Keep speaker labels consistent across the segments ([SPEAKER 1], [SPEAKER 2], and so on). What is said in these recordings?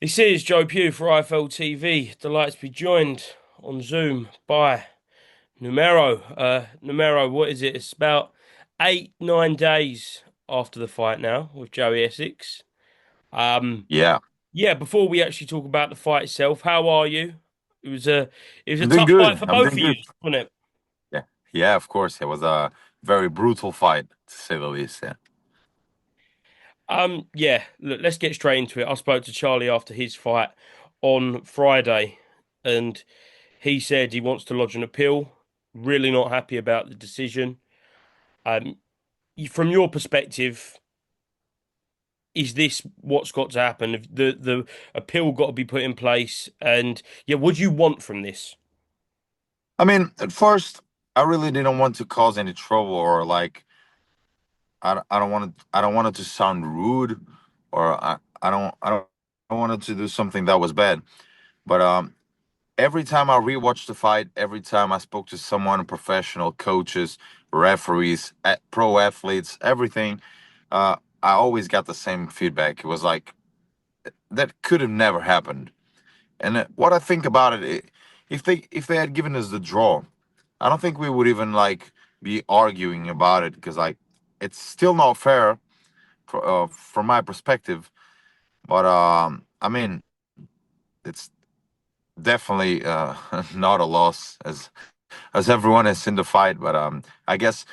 [SPEAKER 1] This is Joe Pugh for IFLTV. Delighted to be joined on Zoom by Numeiro. Numeiro, what is it? It's about 8, 9 days after the fight now with Joey Essex. Um,
[SPEAKER 2] Yeah,
[SPEAKER 1] yeah, before we actually talk about the fight itself, how are you? It was a
[SPEAKER 2] I'm doing
[SPEAKER 1] tough fight
[SPEAKER 2] good.
[SPEAKER 1] for
[SPEAKER 2] I'm
[SPEAKER 1] both
[SPEAKER 2] doing
[SPEAKER 1] of you,
[SPEAKER 2] good.
[SPEAKER 1] wasn't it?
[SPEAKER 2] Yeah, yeah, of course. It was a very brutal fight, to say the least. Yeah.
[SPEAKER 1] Yeah, look, let's get straight into it. I spoke to Charlie after his fight on Friday, and he said he wants to lodge an appeal. Really not happy about the decision. Um, from your perspective, is this what's got to happen? The appeal got to be put in place, and yeah, what do you want from this?
[SPEAKER 2] I mean, at first, I really didn't want to cause any trouble or like I don't want it to sound rude or I don't want it to do something that was bad. But every time I rewatched the fight, every time I spoke to someone, professional coaches, referees, pro athletes, everything, I always got the same feedback. It was like that could have never happened. And what I think about it, if they had given us the draw, I don't think we would even like be arguing about it because like it's still not fair from my perspective. But I mean, it's definitely not a loss as everyone has seen the fight. But I guess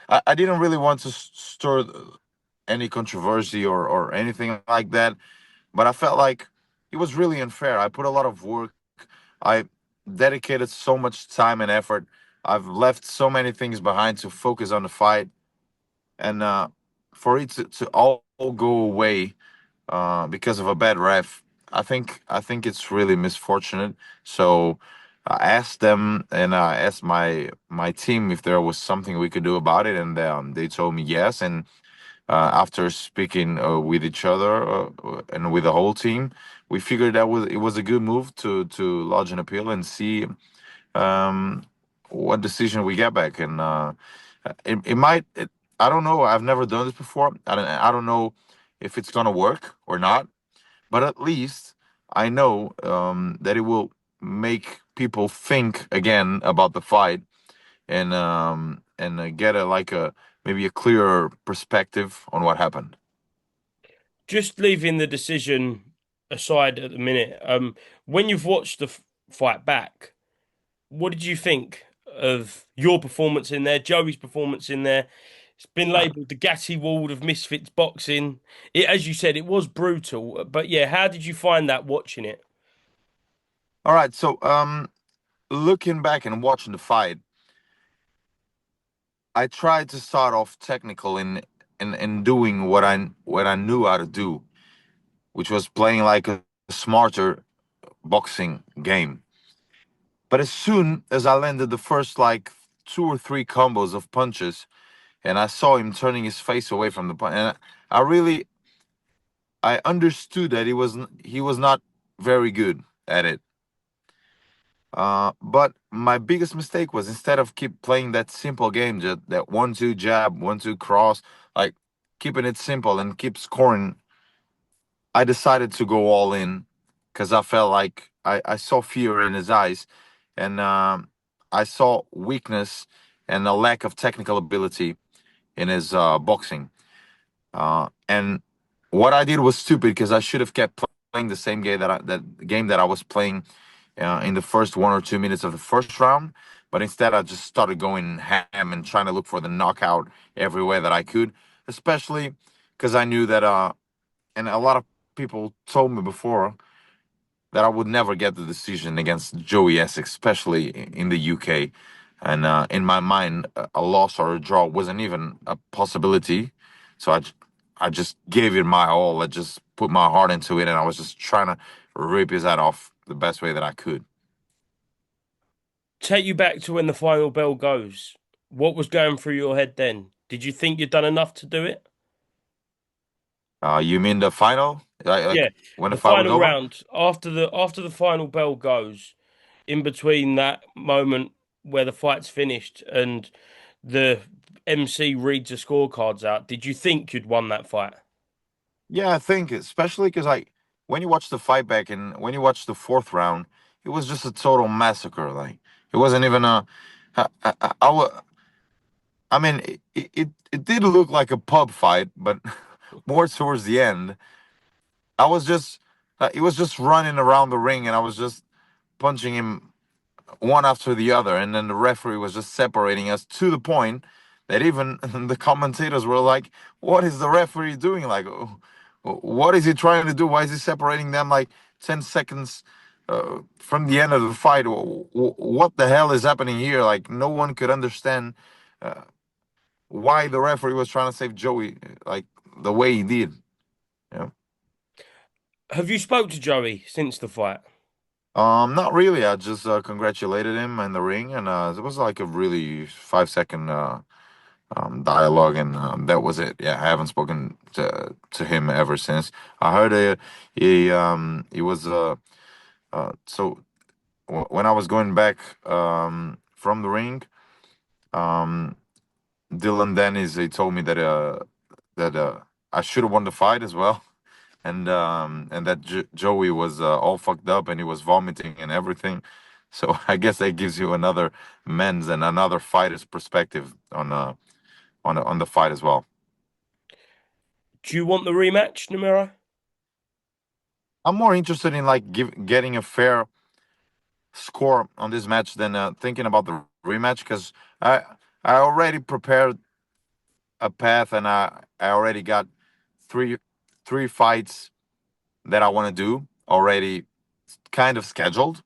[SPEAKER 2] I didn't really want to stir any controversy or anything like that. But I felt like it was really unfair. I put a lot of work. I dedicated so much time and effort. I've left so many things behind to focus on the fight, and for it to all go away because of a bad ref, I think it's really misfortunate. So I asked them and I asked my team if there was something we could do about it, and they told me yes. And after speaking with each other and with the whole team, we figured that it was a good move to lodge an appeal and see um, what decision we get back. And it might. I don't know. I've never done this before. I don't know if it's gonna work or not. But at least I know that it will make people think again about the fight and get a like a maybe a clearer perspective on what happened.
[SPEAKER 1] Just leaving the decision aside at the minute, when you've watched the fight back, what did you think of your performance in there, Joey's performance in there? It's been
[SPEAKER 2] Uh,
[SPEAKER 1] labelled the Gatty Ward of Misfits boxing. As you said, it was brutal. But yeah, how did you find that watching it?
[SPEAKER 2] all right, so looking back and watching the fight, I tried to start off technical in doing what I knew how to do, which was playing like a smarter boxing game. But as soon as I landed the first like two or three combos of punches, and I saw him turning his face away from the punch, and I understood that he was not very good at it. But my biggest mistake was instead of keep playing that simple game, that 1-2 jab, 1-2 cross, like keeping it simple and keep scoring, I decided to go all in because I felt like I saw fear in his eyes, and I saw weakness and a lack of technical ability in his boxing. And what I did was stupid because I should have kept playing the same game that I was playing in the first 1 or 2 minutes of the first round. But instead, I just started going ham and trying to look for the knockout everywhere that I could, especially because I knew that, and a lot of people told me before that I would never get the decision against Joey Essex, especially in the UK. And in my mind, a loss or a draw wasn't even a possibility. So I just gave it my all. I just put my heart into it, and I was just trying to rip his head off the best way that I could.
[SPEAKER 1] Take you back to when the final bell goes. What was going through your head then? Did you think you'd done enough to do it?
[SPEAKER 2] You mean the final? Like
[SPEAKER 1] Yeah,
[SPEAKER 2] when the
[SPEAKER 1] the
[SPEAKER 2] fight was
[SPEAKER 1] final
[SPEAKER 2] over?
[SPEAKER 1] round after the final bell goes, in between that moment where the fight's finished and the MC reads the scorecards out, did you think you'd won that fight?
[SPEAKER 2] Yeah, I think especially because like when you watch the fight back and when you watch the fourth round, it was just a total massacre. Like it wasn't even a. I mean, it did look like a pub fight, but more towards the end, I was just he was just running around the ring, and I was just punching him one after the other, and then the referee was just separating us to the point that even the commentators were like, "What is the referee doing? Like, what is he trying to do? Why is he separating them like 10 seconds from the end of the fight? What the hell is happening here?" Like, no one could understand uh, why the referee was trying to save Joey like the way he did. Yeah.
[SPEAKER 1] Have you spoke to Joey since the fight?
[SPEAKER 2] Not really. I just congratulated him in the ring, and it was like a really 5 second dialogue, and that was it. Yeah, I haven't spoken to him ever since. I heard he was so when I was going back from the ring, um, Dylan Dennis he told me that I should have won the fight as well. And that Joey was all fucked up and he was vomiting and everything. So I guess that gives you another men's and another fighter's perspective on the fight as well.
[SPEAKER 1] Do you want the rematch, Numeiro?
[SPEAKER 2] I'm more interested in like getting a fair score on this match than thinking about the rematch because I I already prepared a path and I already got three three fights that I want to do already kind of scheduled.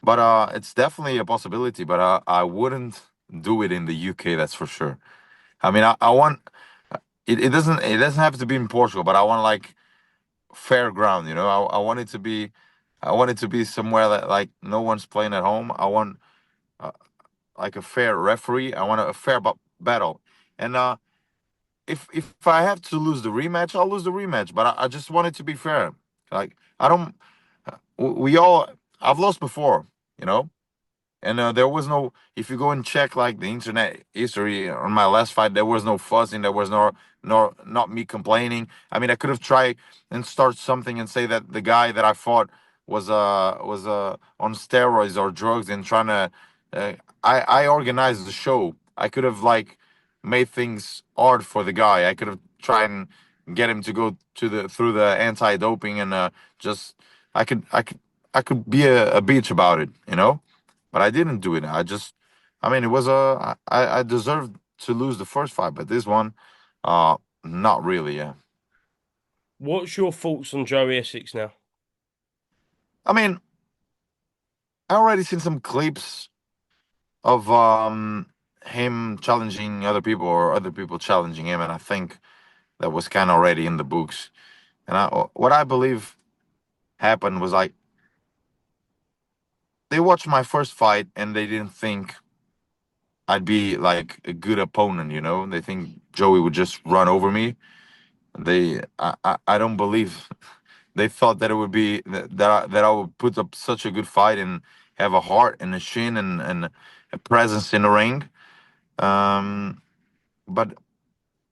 [SPEAKER 2] But it's definitely a possibility. But I wouldn't do it in the UK. That's for sure. I mean, I want it doesn't have to be in Portugal, but I want like fair ground. You know, I want it to be I want it to be somewhere that like no one's playing at home. I want uh, like a fair referee. I want a fair battle. And if I have to lose the rematch, I'll lose the rematch. But I just want it to be fair. Like I don't. We all I've lost before. You know. And there was no, if you go and check like the internet history on my last fight, there was no fussing, there was not me complaining. I mean, I could have tried and start something and say that the guy that I fought was on steroids or drugs and trying to. Uh, I organized the show. I could have like made things hard for the guy. I could have tried and get him to go to the through the anti-doping and just I could be a bitch about it, you know, but I didn't do it. I mean, it was I deserved to lose the first fight, but this one, not really. Yeah,
[SPEAKER 1] What's your thoughts on Joey Essex now?
[SPEAKER 2] I mean, I already seen some clips of him challenging other people or other people challenging him, and I think that was kind of already in the books. And what I believe happened was like they watched my first fight and they didn't think I'd be like a good opponent. You know, they think Joey would just run over me. I don't believe they thought that it would be that I would put up such a good fight and have a heart and a shin and a presence in the ring. Um, but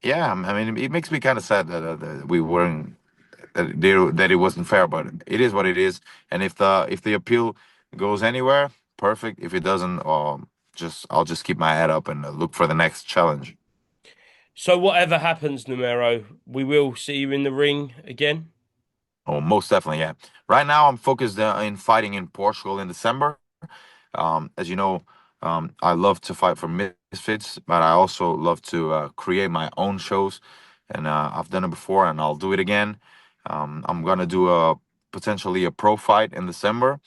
[SPEAKER 2] yeah, I mean, it makes me kind of sad that we weren't that it wasn't fair. But it is what it is. And if the appeal goes anywhere, perfect. If it doesn't, just I'll just keep my head up and look for the next challenge.
[SPEAKER 1] So whatever happens, Numeiro, we will see you in the ring again.
[SPEAKER 2] Oh, most definitely, yeah. Right now, I'm focused in fighting in Portugal in December. As you know, I love to fight for misfits, but I also love to create my own shows, and I've done it before, and I'll do it again. I'm gonna do a potentially a pro fight in December,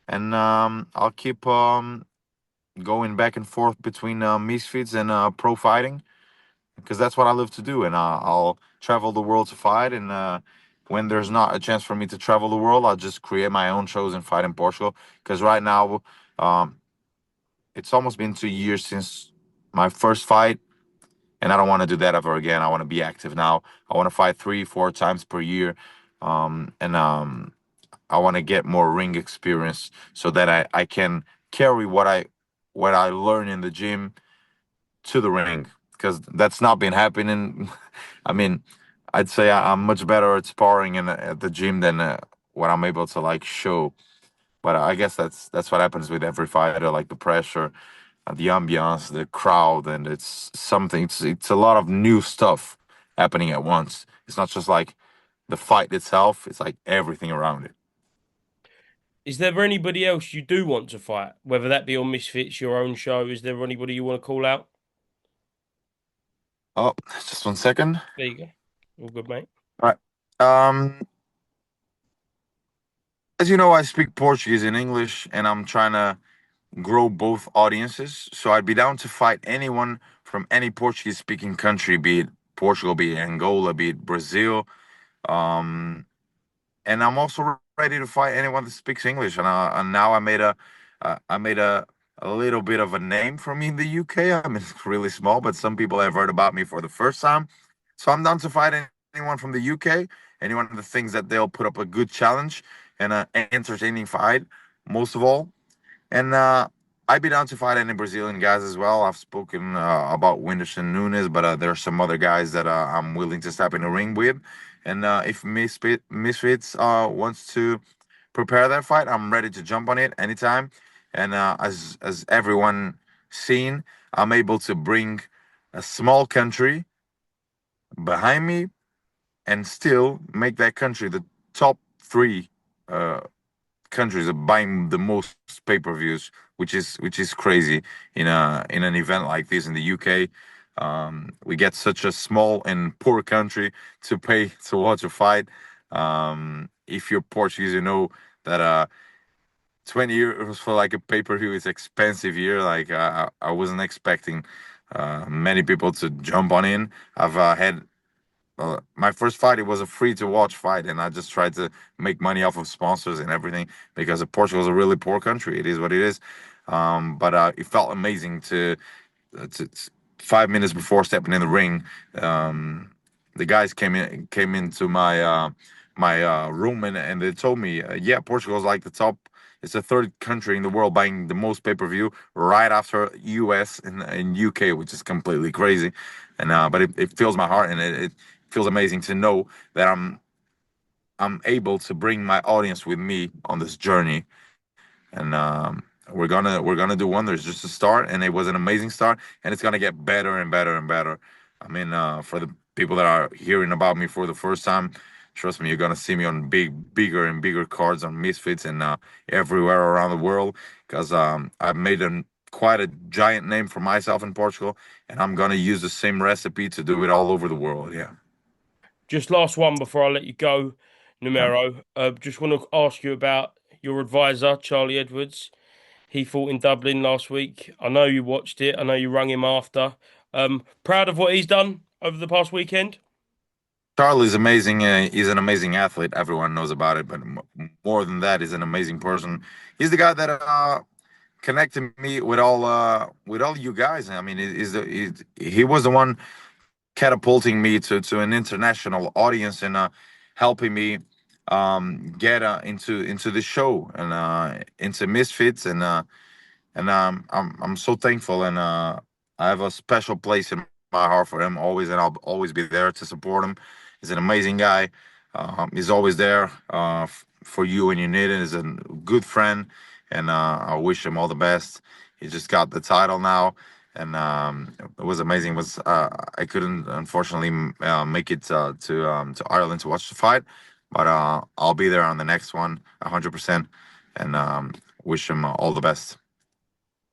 [SPEAKER 2] and I'll keep going back and forth between misfits and pro fighting because that's what I love to do, and I'll travel the world to fight. And when there's not a chance for me to travel the world, I'll just create my own shows and fight in Portugal. Because right now, um, it's almost been 2 years since my first fight, and I don't want to do that ever again. I want to be active now. I want to fight 3, 4 times per year, and I want to get more ring experience so that I can carry what I learn in the gym to the ring because that's not been happening. I mean, I'd say I'm much better at sparring and at the gym than what I'm able to like show. But I guess that's what happens with every fighter, like the pressure, the ambiance, the crowd, and it's something. It's a lot of new stuff happening at once. It's not just like the fight itself; it's like everything around it.
[SPEAKER 1] Is there anybody else you do want to fight, whether that be on Misfits, your own show? Is there anybody you want to call out?
[SPEAKER 2] Oh, just 1 second.
[SPEAKER 1] There you go. All good, mate.
[SPEAKER 2] All right. Um, as you know, I speak Portuguese and English, and I'm trying to grow both audiences. So I'd be down to fight anyone from any Portuguese speaking country, be it Portugal, be it Angola, be it Brazil. Um, and I'm also ready to fight anyone that speaks English. And now I made a little bit of a name for me in the UK. I mean, it's really small, but some people have heard about me for the first time. So I'm down to fight anyone from the UK, anyone that thinks that they'll put up a good challenge and an entertaining fight, most of all. And I'd be down to fight any Brazilian guys as well. I've spoken about Whindersson Nunes, but there are some other guys that I'm willing to step in the ring with. And if Misfits wants to prepare that fight, I'm ready to jump on it anytime. And as everyone seen, I'm able to bring a small country behind me and still make that country the top three uh, countries are buying the most pay-per-views, which is crazy in an event like this in the UK. We get such a small and poor country to pay to watch a fight. If you're Portuguese, you know that 20 euros for like a pay-per-view is expensive here. Like I wasn't expecting many people to jump on in. I've had my first fight, it was a free to watch fight, and I just tried to make money off of sponsors and everything because Portugal is a really poor country. It is what it is. But it felt amazing to 5 minutes before stepping in the ring. Um, the guys came into my room and they told me, yeah, Portugal is like the top. It's the third country in the world buying the most pay-per-view, right after US and UK, which is completely crazy. And but it fills my heart, and it feels amazing to know that I'm able to bring my audience with me on this journey. And we're gonna do wonders. Just to start, and it was an amazing start, and it's gonna get better and better and better. I mean, for the people that are hearing about me for the first time, trust me, you're gonna see me on bigger and bigger cards on Misfits and everywhere around the world, because I've made quite a giant name for myself in Portugal, and I'm gonna use the same recipe to do it all over the world. Yeah.
[SPEAKER 1] Just last one before I let you go, Numeiro. Just want to ask you about your advisor, Charlie Edwards. He fought in Dublin last week. I know you watched it. I know you rung him after. Proud of what he's done over the past weekend.
[SPEAKER 2] Charlie's amazing. He's an amazing athlete. Everyone knows about it, but more than that, he's an amazing person. He's the guy that connected me with all you guys. I mean, he was the one catapulting me to an international audience and helping me get into the show and into Misfits and I'm so thankful and I have a special place in my heart for him always, and I'll always be there to support him. He's an amazing guy. He's always there for you when you need it. He's a good friend, and I wish him all the best. He just got the title now, and it was amazing. It was I couldn't unfortunately make it to Ireland to watch the fight, but I'll be there on the next one, 100%, and wish him all the best.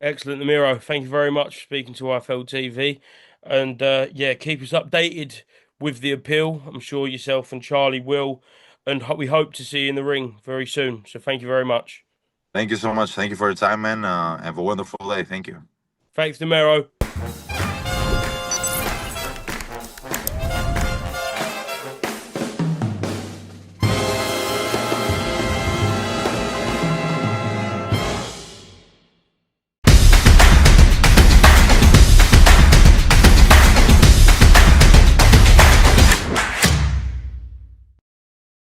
[SPEAKER 1] Excellent, Numeiro. Thank you very much for speaking to IFLTV. And yeah, keep us updated with the appeal. I'm sure yourself and Charlie will. And we hope to see you in the ring very soon. So thank you very much.
[SPEAKER 2] Thank you so much. Thank you for your time, man. Have a wonderful day. Thank you.
[SPEAKER 1] Thanks, Numeiro.